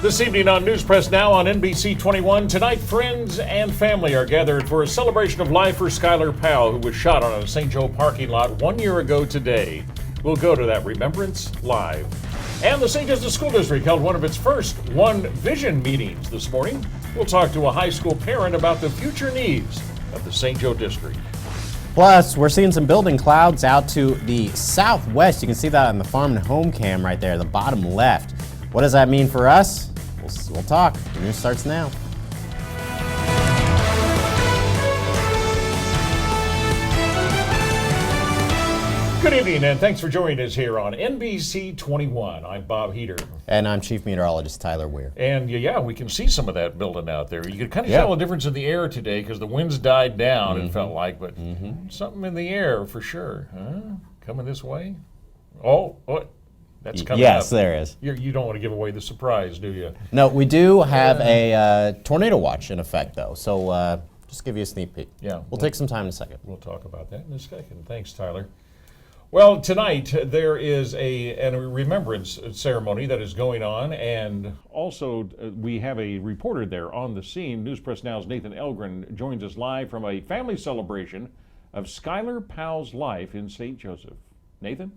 This evening on News Press Now on NBC 21, tonight friends and family are gathered for a celebration of life for Skylar Powell, who was shot on a St. Joe parking lot 1 year ago today. We'll go to that remembrance live. And the St. Joseph School District held one of its first One Vision meetings this morning. We'll talk to a high school parent about the future needs of the St. Joe District. Plus, we're seeing some building clouds out to the southwest. You can see that on the farm and home cam right there, the bottom left. What does that mean for us? We'll talk. The news starts now. Good evening, and thanks for joining us here on NBC 21. I'm Bob Heater. And I'm Chief Meteorologist Tyler Weir. And yeah, we can see some of that building out there. You could kind of tell a difference in the air today because the winds died down, it felt like, but something in the air for sure. Huh? Coming this way? Oh, that's coming up. Yes, there is. You don't want to give away the surprise, do you? No, we do have a tornado watch in effect, though, so just give you a sneak peek. Yeah. We'll take some time in a second. We'll talk about that in a second. Thanks, Tyler. Well, tonight there is a remembrance ceremony that is going on, and also we have a reporter there on the scene. News Press Now's Nathan Elgren joins us live from a family celebration of Skylar Powell's life in St. Joseph. Nathan?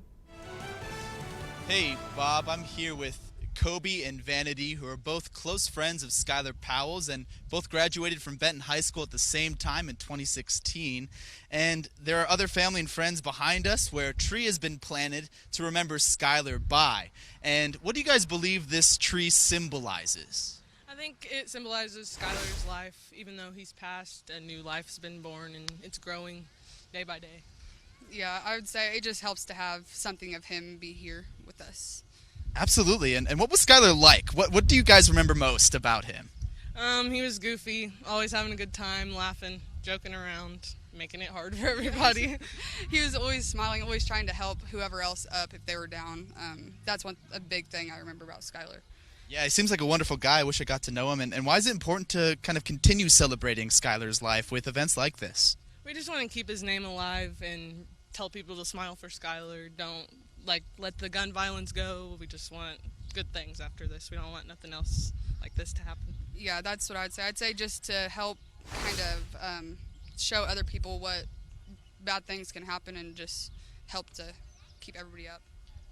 Hey, Bob, I'm here with Kobe and Vanity, who are both close friends of Skylar Powell's and both graduated from Benton High School at the same time in 2016. And there are other family and friends behind us where a tree has been planted to remember Skylar by. And what do you guys believe this tree symbolizes? I think it symbolizes Skylar's life. Even though he's passed, a new life's been born and it's growing day by day. Yeah, I would say it just helps to have something of him be here with us. Absolutely. And what was Skylar like? What do you guys remember most about him? He was goofy, always having a good time, laughing, joking around, making it hard for everybody. He was always smiling, always trying to help whoever else up if they were down. That's a big thing I remember about Skylar. Yeah, he seems like a wonderful guy. I wish I got to know him. And why is it important to kind of continue celebrating Skylar's life with events like this? We just want to keep his name alive and tell people to smile for Skylar. Don't let the gun violence go. We just want good things after this. We don't want nothing else like this to happen. Yeah, that's what I'd say. I'd say just to help kind of show other people what bad things can happen and just help to keep everybody up.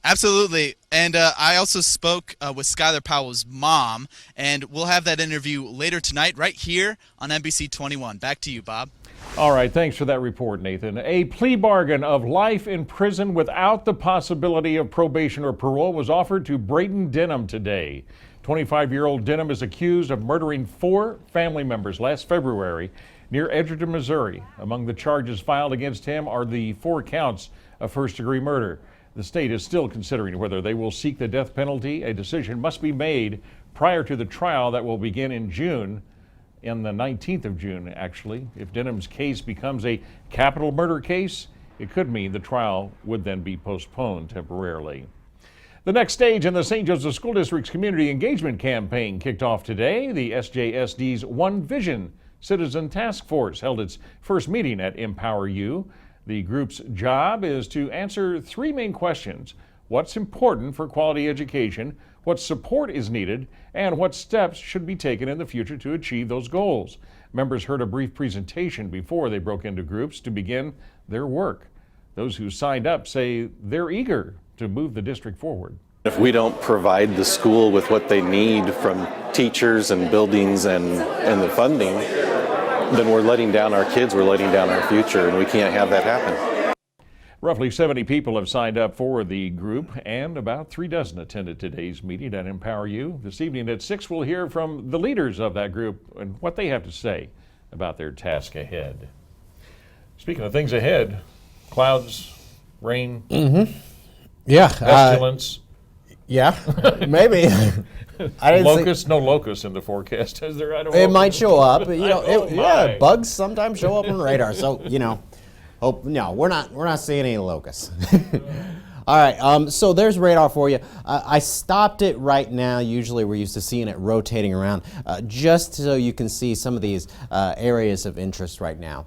Absolutely. And I also spoke with Skylar Powell's mom, and we'll have that interview later tonight right here on NBC 21. Back to you, Bob. All right, thanks for that report, Nathan. A plea bargain of life in prison without the possibility of probation or parole was offered to Braden Denham today. 25-year-old Denham is accused of murdering 4 family members last February near Edgerton, Missouri. Among the charges filed against him are the 4 counts of first-degree murder. The state is still considering whether they will seek the death penalty. A decision must be made prior to the trial that will begin in June. In the 19th of June, actually. If Denham's case becomes a capital murder case, it could mean the trial would then be postponed temporarily. The next stage in the St. Joseph School District's community engagement campaign kicked off today. The SJSD's One Vision Citizen Task Force held its first meeting at Empower You. The group's job is to answer 3 main questions: what's important for quality education, what support is needed, and what steps should be taken in the future to achieve those goals. Members heard a brief presentation before they broke into groups to begin their work. Those who signed up say they're eager to move the district forward. If we don't provide the school with what they need from teachers and buildings and the funding, then we're letting down our kids, we're letting down our future, and we can't have that happen. Roughly 70 people have signed up for the group, and about 3 dozen attended today's meeting at Empower You. This evening at 6, we'll hear from the leaders of that group and what they have to say about their task ahead. Speaking of things ahead, clouds, rain, Yeah. pestilence. Maybe. I didn't Locusts, no locusts in the forecast, is there? I don't know. It might show up. You my. Bugs sometimes show up on radar. So, no, we're not seeing any locusts. All right, so there's radar for you. I stopped it right now. Usually we're used to seeing it rotating around, just so you can see some of these areas of interest right now.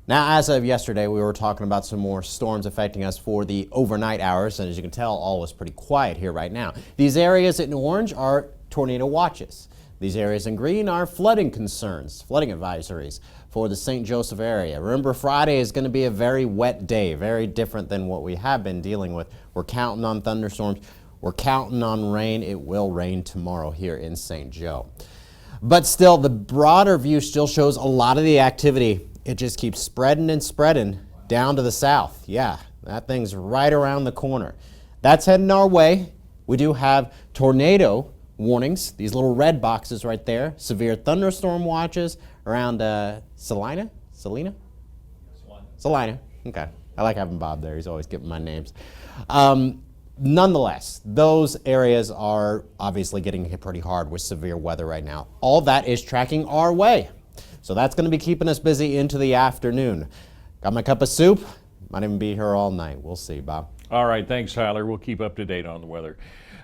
Now, as of yesterday, we were talking about some more storms affecting us for the overnight hours, and as you can tell, all is pretty quiet here right now. These areas in orange are tornado watches. These areas in green are flooding concerns, flooding advisories for the St. Joseph area. Remember, Friday is going to be a very wet day, very different than what we have been dealing with. We're counting on thunderstorms. We're counting on rain. It will rain tomorrow here in St. Joe. But still, the broader view still shows a lot of the activity. It just keeps spreading and spreading down to the south. Yeah, that thing's right around the corner. That's heading our way. We do have tornado warnings, these little red boxes right there. Severe thunderstorm watches around Salina? Okay. I like having Bob there. He's always getting my names. Nonetheless, those areas are obviously getting hit pretty hard with severe weather right now. All that is tracking our way. So that's going to be keeping us busy into the afternoon. Got my cup of soup. Might even be here all night. We'll see, Bob. All right, thanks, Tyler. We'll keep up to date on the weather.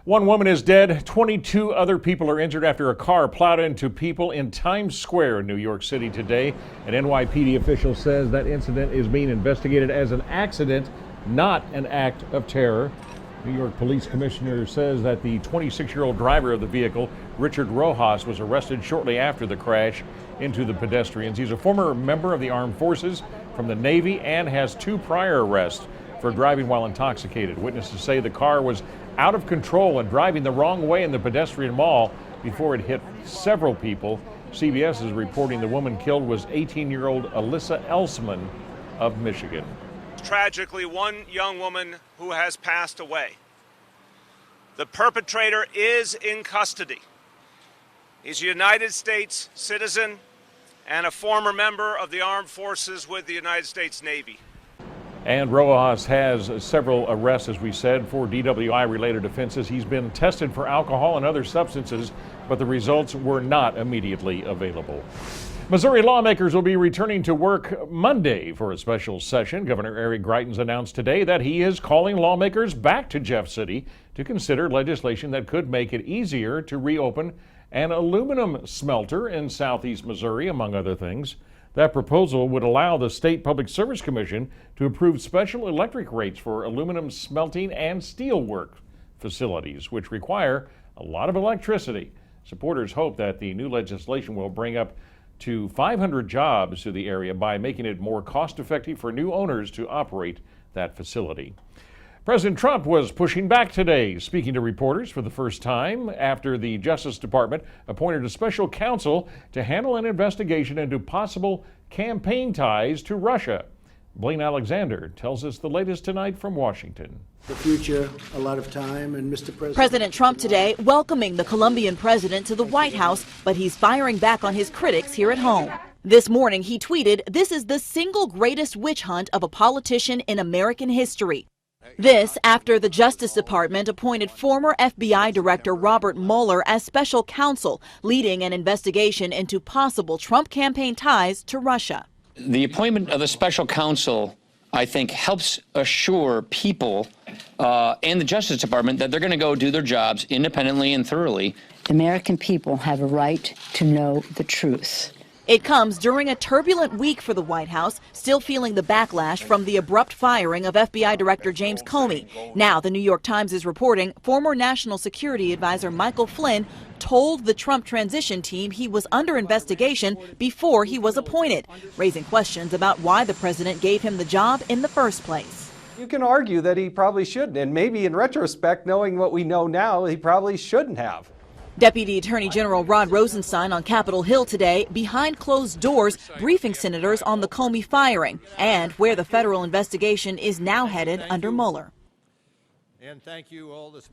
One woman is dead. 22 other people are injured after a car plowed into people in Times Square in New York City today. An NYPD official says that incident is being investigated as an accident, not an act of terror. New York Police Commissioner says that the 26-year-old driver of the vehicle, Richard Rojas, was arrested shortly after the crash into the pedestrians. He's a former member of the armed forces from the Navy and has 2 prior arrests for driving while intoxicated. Witnesses say the car was out of control and driving the wrong way in the pedestrian mall before it hit several people. CBS is reporting the woman killed was 18-year-old Alyssa Elsman of Michigan. Tragically, one young woman who has passed away. The perpetrator is in custody. He's a United States citizen and a former member of the armed forces with the United States Navy. And Rojas has several arrests, as we said, for DWI-related offenses. He's been tested for alcohol and other substances, but the results were not immediately available. Missouri lawmakers will be returning to work Monday for a special session. Governor Eric Greitens announced today that he is calling lawmakers back to Jeff City to consider legislation that could make it easier to reopen an aluminum smelter in southeast Missouri, among other things. That proposal would allow the State Public Service Commission to approve special electric rates for aluminum smelting and steelwork facilities, which require a lot of electricity. Supporters hope that the new legislation will bring up to 500 jobs to the area by making it more cost-effective for new owners to operate that facility. President Trump was pushing back today, speaking to reporters for the first time after the Justice Department appointed a special counsel to handle an investigation into possible campaign ties to Russia. Blaine Alexander tells us the latest tonight from Washington. The future, a lot of time, and Mr. President. President Trump today welcoming the Colombian president to the White House, but he's firing back on his critics here at home. This morning he tweeted, "This is the single greatest witch hunt of a politician in American history." This after the Justice Department appointed former FBI Director Robert Mueller as special counsel, leading an investigation into possible Trump campaign ties to Russia. The appointment of the special counsel, I think, helps assure people and the Justice Department that they're going to go do their jobs independently and thoroughly. The American people have a right to know the truth. It comes during a turbulent week for the White House, still feeling the backlash from the abrupt firing of FBI Director James Comey. Now, the New York Times is reporting former National Security Advisor Michael Flynn told the Trump transition team he was under investigation before he was appointed, raising questions about why the president gave him the job in the first place. You can argue that he probably shouldn't, and maybe in retrospect, knowing what we know now, he probably shouldn't have. Deputy Attorney General Rod Rosenstein on Capitol Hill today, behind closed doors, briefing senators on the Comey firing and where the federal investigation is now headed under Mueller.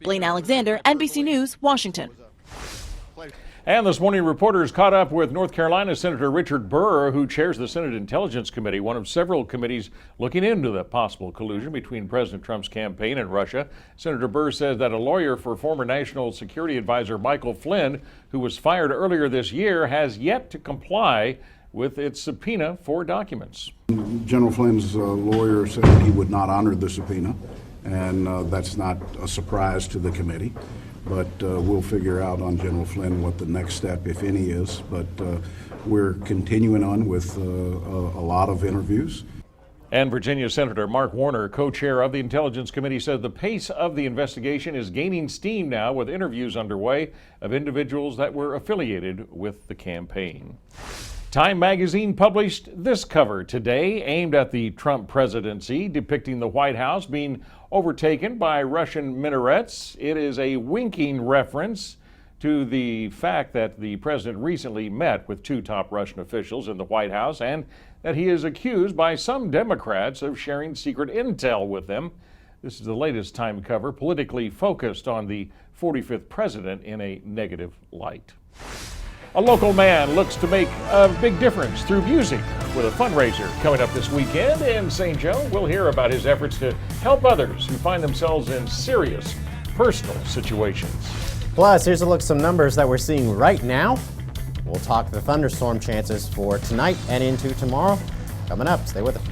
Blaine Alexander, NBC News, Washington. And this morning, reporters caught up with North Carolina Senator Richard Burr, who chairs the Senate Intelligence Committee, one of several committees looking into the possible collusion between President Trump's campaign and Russia. Senator Burr says that a lawyer for former National Security Advisor Michael Flynn, who was fired earlier this year, has yet to comply with its subpoena for documents. General Flynn's lawyer said he would not honor the subpoena, and that's not a surprise to the committee. But we'll figure out on General Flynn what the next step, if any, is. But we're continuing on with a lot of interviews. And Virginia Senator Mark Warner, co-chair of the Intelligence Committee, said the pace of the investigation is gaining steam now with interviews underway of individuals that were affiliated with the campaign. Time magazine published this cover today aimed at the Trump presidency, depicting the White House being overtaken by Russian minarets. It is a winking reference to the fact that the president recently met with two top Russian officials in the White House and that he is accused by some Democrats of sharing secret intel with them. This is the latest Time cover, politically focused on the 45th president in a negative light. A local man looks to make a big difference through music with a fundraiser coming up this weekend in St. Joe. We'll hear about his efforts to help others who find themselves in serious personal situations. Plus, here's a look at some numbers that we're seeing right now. We'll talk the thunderstorm chances for tonight and into tomorrow. Coming up, stay with us.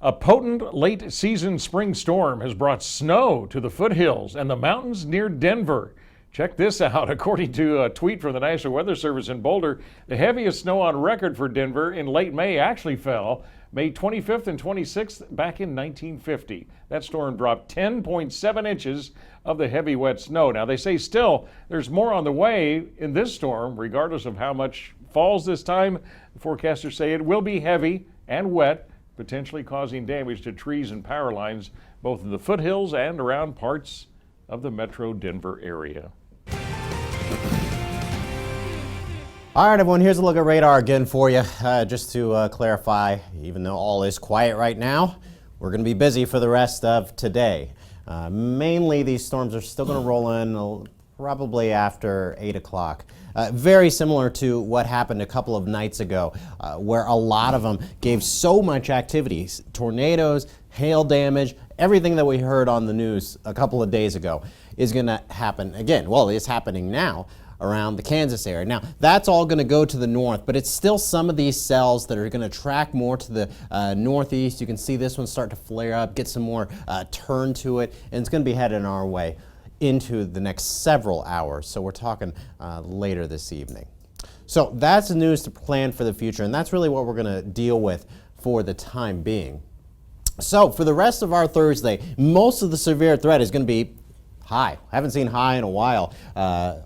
A potent late-season spring storm has brought snow to the foothills and the mountains near Denver. Check this out. According to a tweet from the National Weather Service in Boulder, the heaviest snow on record for Denver in late May actually fell May 25th and 26th back in 1950. That storm dropped 10.7 inches of the heavy wet snow. Now they say still there's more on the way in this storm, regardless of how much falls this time. The forecasters say it will be heavy and wet, potentially causing damage to trees and power lines both in the foothills and around parts of the metro Denver area. All right, everyone, here's a look at radar again for you. Just to clarify, even though all is quiet right now, we're going to be busy for the rest of today. Mainly, these storms are still going to roll in probably after 8 o'clock. Very similar to what happened a couple of nights ago, where a lot of them gave so much activity. Tornadoes, hail damage, everything that we heard on the news a couple of days ago is going to happen again. Well, it's happening now around the Kansas area. Now, that's all going to go to the north, but it's still some of these cells that are going to track more to the northeast. You can see this one start to flare up, get some more turn to it, and it's going to be heading our way into the next several hours. So we're talking later this evening. So that's the news to plan for the future, and that's really what we're going to deal with for the time being. So for the rest of our Thursday, most of the severe threat is going to be high. Haven't seen high in a while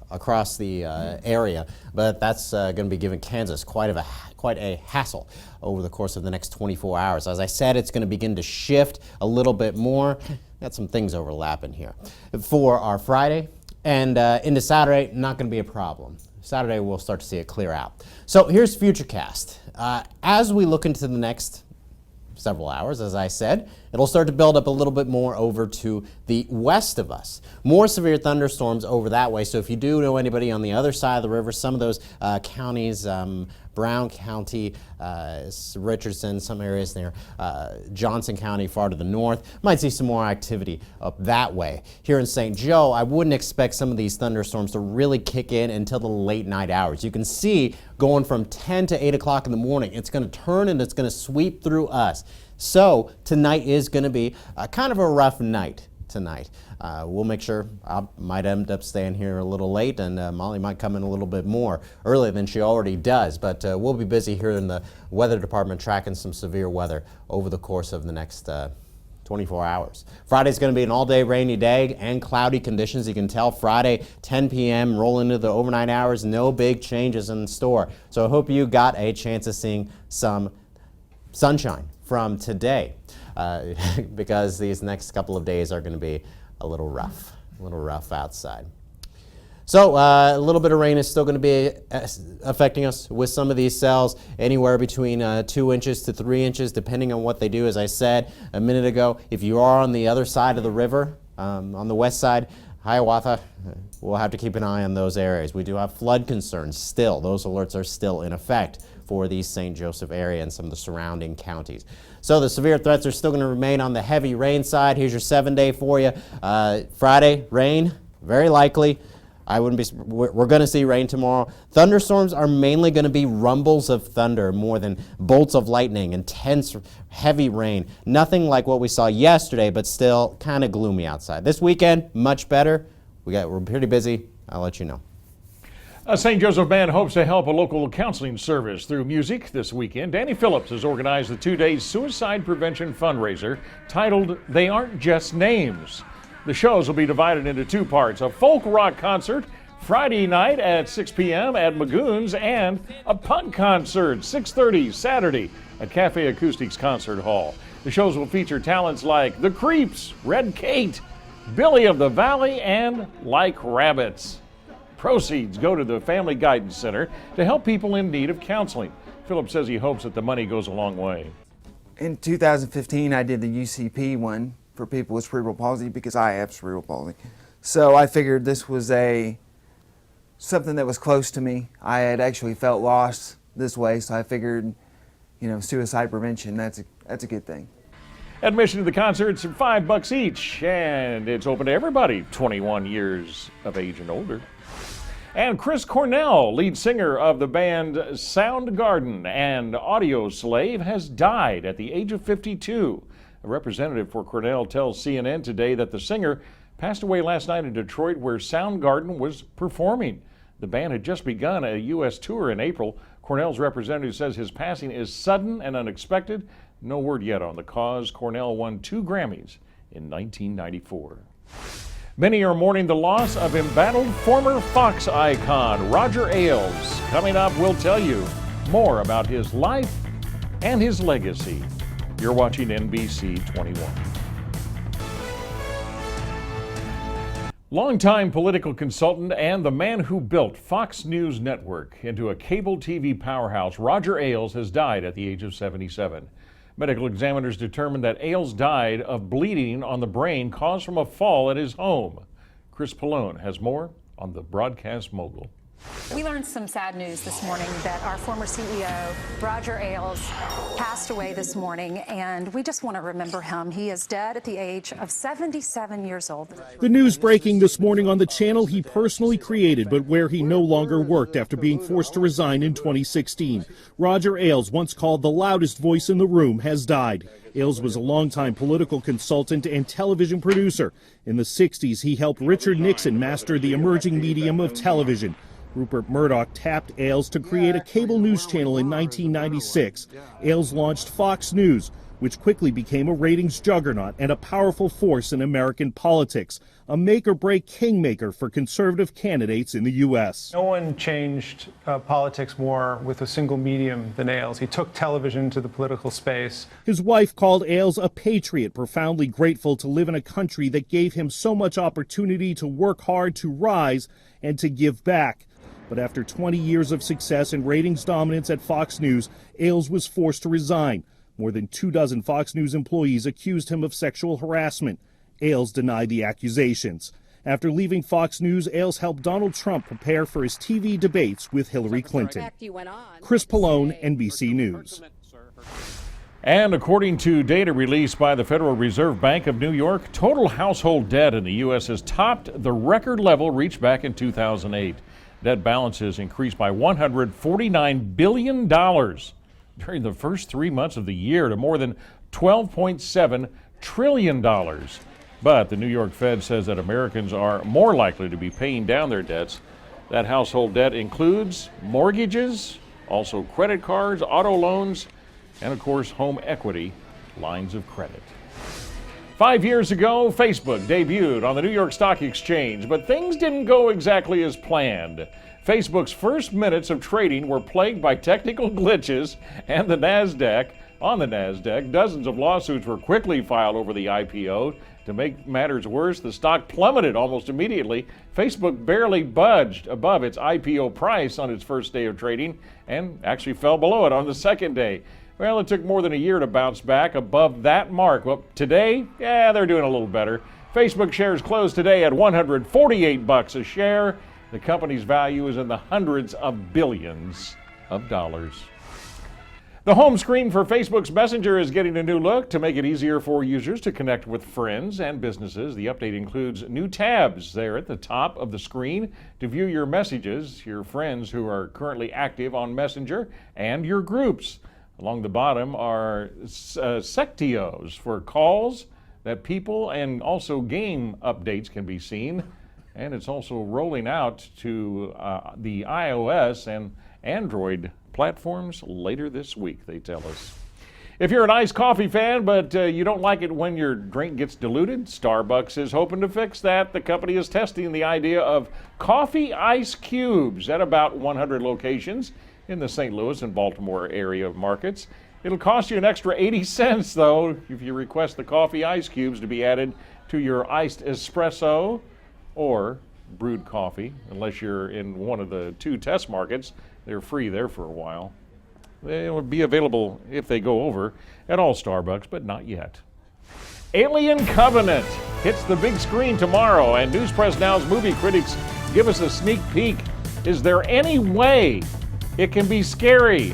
across the area, but that's going to be giving Kansas quite a hassle over the course of the next 24 hours. As I said, it's going to begin to shift a little bit more. Got some things overlapping here. For our Friday and into Saturday, not going to be a problem. Saturday, we'll start to see it clear out. So here's Futurecast. As we look into the next several hours, as I said, it'll start to build up a little bit more over to the west of us. More severe thunderstorms over that way. So if you do know anybody on the other side of the river, some of those counties, Brown County, Richardson, some areas there, Johnson County far to the north, might see some more activity up that way. Here in St. Joe, I wouldn't expect some of these thunderstorms to really kick in until the late night hours. You can see going from 10 to 8 o'clock in the morning, it's going to turn and it's going to sweep through us. So tonight is going to be kind of a rough night tonight. We'll make sure I might end up staying here a little late, and Molly might come in a little bit more early than she already does, but we'll be busy here in the weather department tracking some severe weather over the course of the next 24 hours. Friday's going to be an all-day rainy day and cloudy conditions. You can tell Friday 10 p.m. roll into the overnight hours, no big changes in store. So I hope you got a chance of seeing some sunshine from today because these next couple of days are going to be a little rough outside. So a little bit of rain is still going to be affecting us with some of these cells, anywhere between 2 inches to 3 inches, depending on what they do. As I said a minute ago, if you are on the other side of the river, on the west side, Hiawatha, we'll have to keep an eye on those areas. We do have flood concerns still. Those alerts are still in effect for the St. Joseph area and some of the surrounding counties. So the severe threats are still going to remain on the heavy rain side. Here's your 7-day for you. Friday, rain, very likely. We're going to see rain tomorrow. Thunderstorms are mainly going to be rumbles of thunder more than bolts of lightning, intense heavy rain. Nothing like what we saw yesterday, but still kind of gloomy outside. This weekend, much better. We're pretty busy. I'll let you know. A St. Joseph band hopes to help a local counseling service through music this weekend. Danny Phillips has organized the two-day suicide prevention fundraiser titled They Aren't Just Names. The shows will be divided into two parts: a folk rock concert Friday night at 6 p.m. at Magoon's and a punk concert 6:30 Saturday at Cafe Acoustics Concert Hall. The shows will feature talents like The Creeps, Red Kate, Billy of the Valley, and Like Rabbits. Proceeds go to the Family Guidance Center to help people in need of counseling. Phillips says he hopes that the money goes a long way. In 2015, I did the UCP one for people with cerebral palsy because I have cerebral palsy. So I figured this was something that was close to me. I had actually felt lost this way, so I figured, suicide prevention, that's a good thing. Admission to the concerts are $5 each, and it's open to everybody 21 years of age and older. And Chris Cornell, lead singer of the band Soundgarden and Audioslave, has died at the age of 52. A representative for Cornell tells CNN today that the singer passed away last night in Detroit, where Soundgarden was performing. The band had just begun a U.S. tour in April. Cornell's representative says his passing is sudden and unexpected. No word yet on the cause. Cornell won 2 Grammys in 1994. Many are mourning the loss of embattled former Fox icon Roger Ailes. Coming up, we'll tell you more about his life and his legacy. You're watching NBC 21. Longtime political consultant and the man who built Fox News Network into a cable TV powerhouse, Roger Ailes has died at the age of 77. Medical examiners determined that Ailes died of bleeding on the brain caused from a fall at his home. Chris Pallone has more on the broadcast mogul. We learned some sad news this morning that our former CEO, Roger Ailes, passed away this morning, and we just want to remember him. He is dead at the age of 77 years old. The news breaking this morning on the channel he personally created, but where he no longer worked after being forced to resign in 2016. Roger Ailes, once called the loudest voice in the room, has died. Ailes was a longtime political consultant and television producer. In the 60s, he helped Richard Nixon master the emerging medium of television. Rupert Murdoch tapped Ailes to create a cable news channel in 1996. Ailes launched Fox News, which quickly became a ratings juggernaut and a powerful force in American politics, a make-or-break kingmaker for conservative candidates in the U.S. No one changed politics more with a single medium than Ailes. He took television to the political space. His wife called Ailes a patriot, profoundly grateful to live in a country that gave him so much opportunity to work hard, to rise, and to give back. But after 20 years of success and ratings dominance at Fox News, Ailes was forced to resign. More than 24 Fox News employees accused him of sexual harassment. Ailes denied the accusations. After leaving Fox News, Ailes helped Donald Trump prepare for his TV debates with Hillary Clinton. Chris Pallone, NBC News. And according to data released by the Federal Reserve Bank of New York, total household debt in the U.S. has topped the record level reached back in 2008. Debt balances increased by $149 billion during the first 3 months of the year to more than $12.7 trillion. But the New York Fed says that Americans are more likely to be paying down their debts. That household debt includes mortgages, also credit cards, auto loans, and of course home equity lines of credit. 5 years ago, Facebook debuted on the New York Stock Exchange, but things didn't go exactly as planned. Facebook's first minutes of trading were plagued by technical glitches, and on the NASDAQ, dozens of lawsuits were quickly filed over the IPO. To make matters worse, the stock plummeted almost immediately. Facebook barely budged above its IPO price on its first day of trading and actually fell below it on the second day. Well, it took more than a year to bounce back above that mark. Well, today, they're doing a little better. Facebook shares closed today at $148 a share. The company's value is in the hundreds of billions of dollars. The home screen for Facebook's Messenger is getting a new look to make it easier for users to connect with friends and businesses. The update includes new tabs there at the top of the screen to view your messages, your friends who are currently active on Messenger, and your groups. Along the bottom are sectios for calls that people and also game updates can be seen. and it's also rolling out to the iOS and Android platforms later this week, they tell us. If you're an iced coffee fan, but you don't like it when your drink gets diluted, Starbucks is hoping to fix that. The company is testing the idea of coffee ice cubes at about 100 locations in the St. Louis and Baltimore area markets. It'll cost you an extra 80 cents, though, if you request the coffee ice cubes to be added to your iced espresso or brewed coffee. Unless you're in one of the 2 test markets, they're free there for a while. They will be available if they go over at all Starbucks, but not yet. Alien Covenant hits the big screen tomorrow, and News Press Now's movie critics give us a sneak peek. Is there any way it can be scarier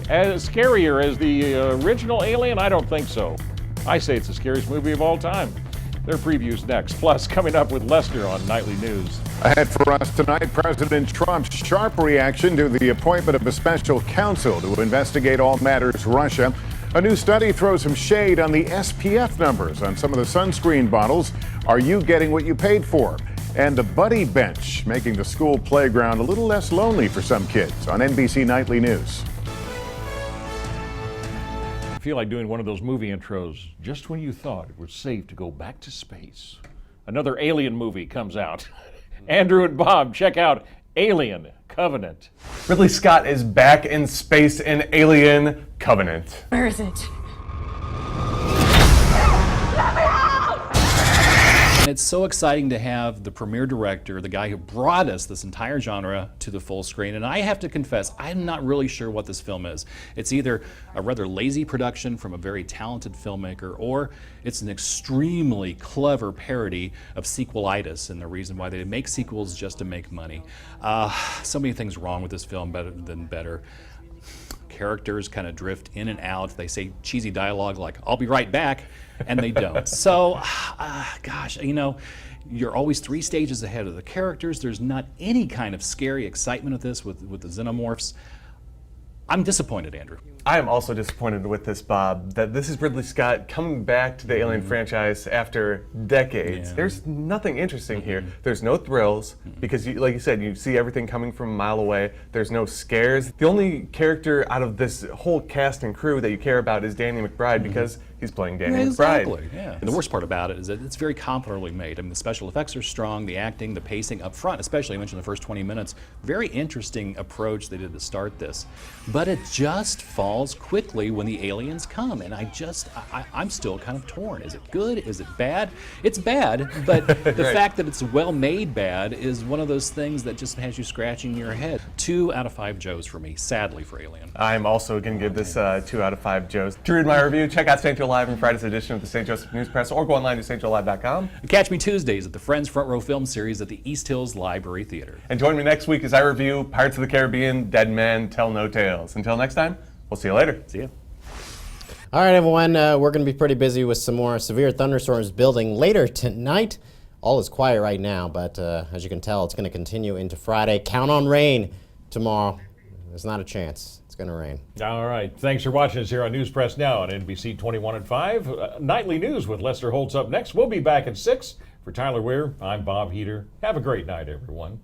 as the original Alien? I don't think so. I say it's the scariest movie of all time. Their preview's next. Plus, coming up with Lester on Nightly News. Ahead for us tonight, President Trump's sharp reaction to the appointment of a special counsel to investigate all matters Russia. A new study throws some shade on the SPF numbers on some of the sunscreen bottles. Are you getting what you paid for? And the Buddy Bench, making the school playground a little less lonely for some kids on NBC Nightly News. I feel like doing one of those movie intros just when you thought it was safe to go back to space. Another Alien movie comes out. Andrew and Bob, check out Alien Covenant. Ridley Scott is back in space in Alien Covenant. Where is it? And it's so exciting to have the premiere director, the guy who brought us this entire genre to the full screen. And I have to confess, I'm not really sure what this film is. It's either a rather lazy production from a very talented filmmaker, or it's an extremely clever parody of sequelitis and the reason why they make sequels just to make money. So many things wrong with this film, better than better. Characters kind of drift in and out. They say cheesy dialogue like, "I'll be right back," and they don't. So, gosh, you know, you're always 3 stages ahead of the characters. There's not any kind of scary excitement of this with the xenomorphs. I'm disappointed, Andrew. I am also disappointed with this, Bob, that this is Ridley Scott coming back to the Alien franchise after decades. Yeah. There's nothing interesting here. There's no thrills, because like you said, you see everything coming from a mile away. There's no scares. The only character out of this whole cast and crew that you care about is Danny McBride, because he's playing Danny McBride. Exactly, yeah. And the worst part about it is that it's very competently made. I mean, the special effects are strong, the acting, the pacing up front, especially I mentioned the first 20 minutes. Very interesting approach they did to start this. But it just falls quickly when the aliens come, and I'm still kind of torn. Is it good? Is it bad? It's bad, but the fact that it's well-made bad is one of those things that just has you scratching your head. 2 out of 5 Joes for me, sadly, for Alien. I'm also going to give this 2 out of 5 Joes. To read my review, check out St. Joe Live and Friday's edition of the St. Joseph News Press, or go online to stjoelive.com. Catch me Tuesdays at the Friends Front Row Film Series at the East Hills Library Theater. And join me next week as I review Pirates of the Caribbean, Dead Men Tell No Tales. Until next time, we'll see you later. See ya. All right, everyone, we're going to be pretty busy with some more severe thunderstorms building later tonight. All is quiet right now, but as you can tell, it's going to continue into Friday. Count on rain tomorrow. There's not a chance. It's going to rain. All right. Thanks for watching us here on News Press Now on NBC 21 at 5. Nightly News with Lester Holtz up next. We'll be back at 6. For Tyler Weir, I'm Bob Heater. Have a great night, everyone.